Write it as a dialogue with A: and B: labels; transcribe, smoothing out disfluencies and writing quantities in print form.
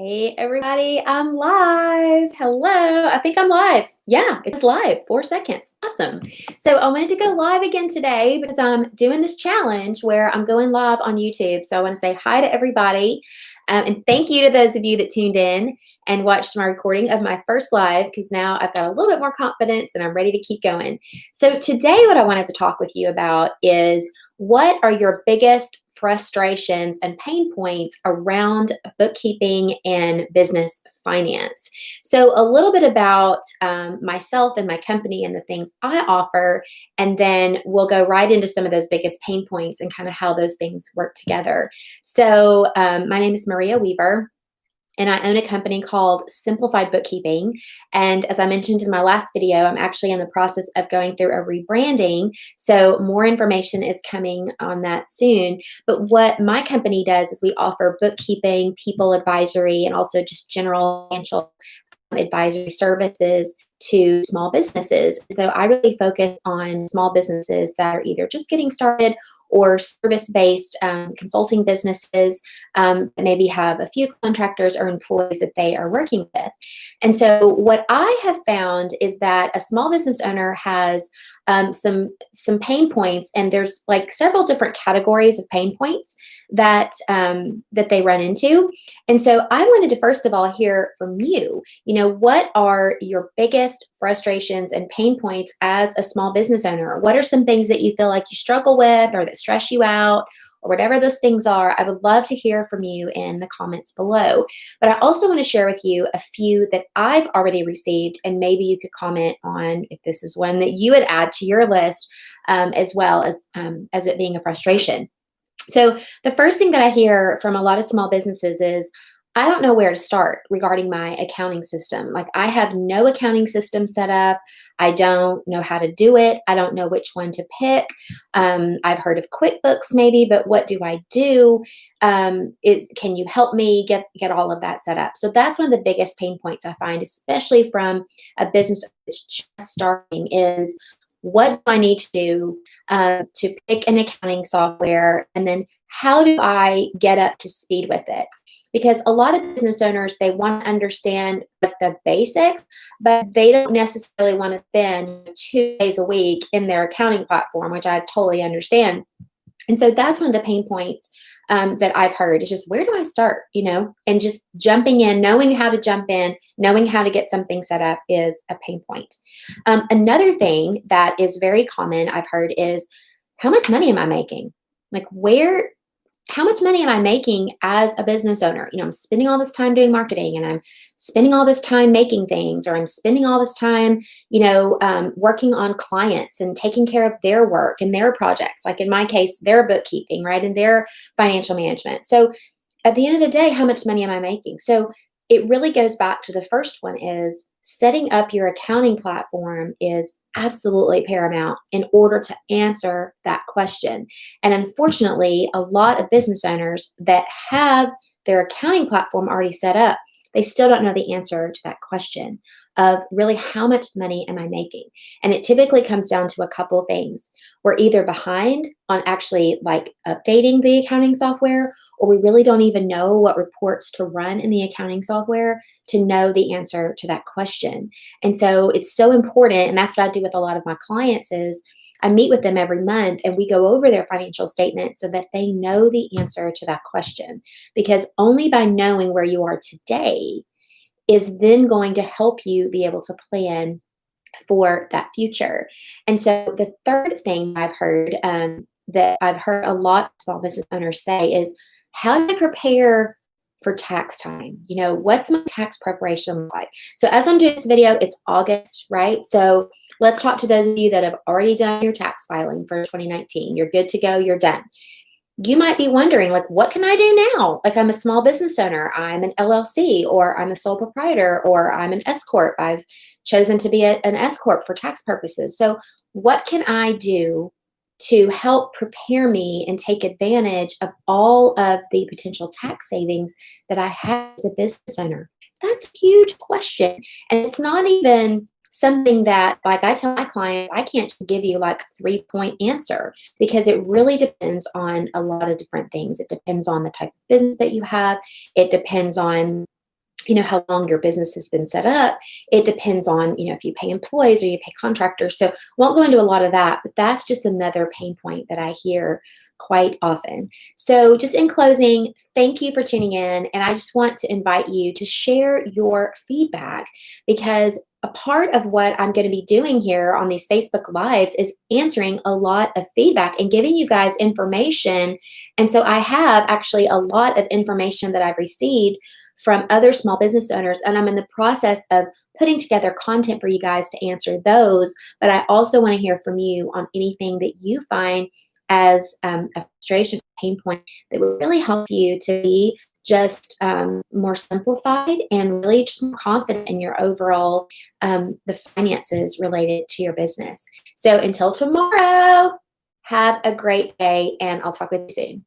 A: Hey everybody, I'm live. Hello. I think I'm live. Yeah, it's live. 4 seconds. Awesome. So I wanted to go live again today because I'm doing this challenge where I'm going live on YouTube. So I want to say hi to everybody. And thank you to those of you that tuned in and watched my recording of my first live because now I've got a little bit more confidence and I'm ready to keep going. So today, what I wanted to talk with you about is what are your biggest frustrations and pain points around bookkeeping and business finance. So, a little bit about myself and my company and the things I offer, and then we'll go right into some of those biggest pain points and kind of how those things work together. So, my name is Maria Weaver and I own a company called Simplified Bookkeeping. And as I mentioned in my last video, I'm actually in the process of going through a rebranding. So more information is coming on that soon. But what my company does is we offer bookkeeping, people advisory, and also just general financial advisory services to small businesses. So I really focus on small businesses that are either just getting started or service-based consulting businesses, maybe have a few contractors or employees that they are working with. And so what I have found is that a small business owner has some pain points, and there's like several different categories of pain points that that they run into. And so I wanted to first of all hear from you. What are your biggest frustrations and pain points as a small business owner? What are some things that you feel like you struggle with or that stress you out? Or whatever those things are, I would love to hear from you in the comments below. But I also want to share with you a few that I've already received, and maybe you could comment on if this is one that you would add to your list, as well as it being a frustration. So the first thing that I hear from a lot of small businesses is, I don't know where to start regarding my accounting system. Like, I have no accounting system set up. I don't know how to do it. I don't know which one to pick. I've heard of QuickBooks maybe, but what do I do? Can you help me get all of that set up? So that's one of the biggest pain points I find, especially from a business that's just starting, is what do I need to do to pick an accounting software, and then how do I get up to speed with it? Because a lot of business owners, they want to understand like the basics, but they don't necessarily want to spend 2 days a week in their accounting platform, which I totally understand. And so that's one of the pain points that I've heard is just, where do I start? And just jumping in, knowing how to jump in, knowing how to get something set up is a pain point. Another thing that is very common I've heard is, how much money am I making? Like, how much money am I making as a business owner? I'm spending all this time doing marketing, and I'm spending all this time making things, or I'm spending all this time, working on clients and taking care of their work and their projects. Like in my case, their bookkeeping, right? And their financial management. So at the end of the day, how much money am I making? So it really goes back to the first one, is setting up your accounting platform is absolutely paramount in order to answer that question. And unfortunately, a lot of business owners that have their accounting platform already set up, they still don't know the answer to that question of really, how much money am I making? And it typically comes down to a couple things. We're either behind on actually like updating the accounting software, or we really don't even know what reports to run in the accounting software to know the answer to that question. And so it's so important, and that's what I do with a lot of my clients, is I meet with them every month and we go over their financial statement so that they know the answer to that question. Because only by knowing where you are today is then going to help you be able to plan for that future. And so the third thing I've heard, that I've heard a lot of small business owners say is, how do I prepare for tax time? What's my tax preparation like? So as I'm doing this video, it's August, right? So let's talk to those of you that have already done your tax filing for 2019. You're good to go. You're done. You might be wondering, like, what can I do now? Like, I'm a small business owner, I'm an LLC, or I'm a sole proprietor, or I'm an S Corp. I've chosen to be an S Corp for tax purposes. So what can I do to help prepare me and take advantage of all of the potential tax savings that I have as a business owner? That's a huge question. And it's not even something that, like I tell my clients, I can't just give you like a 3-point answer, because it really depends on a lot of different things. It depends on the type of business that you have. It depends on how long your business has been set up. It depends on, if you pay employees or you pay contractors. So won't go into a lot of that, but that's just another pain point that I hear quite often. So just in closing, thank you for tuning in. And I just want to invite you to share your feedback, because a part of what I'm going to be doing here on these Facebook Lives is answering a lot of feedback and giving you guys information. And so I have actually a lot of information that I've received from other small business owners, and I'm in the process of putting together content for you guys to answer those. But I also want to hear from you on anything that you find as a frustration, pain point that would really help you to be just more simplified and really just more confident in your overall the finances related to your business. So until tomorrow, have a great day, and I'll talk with you soon.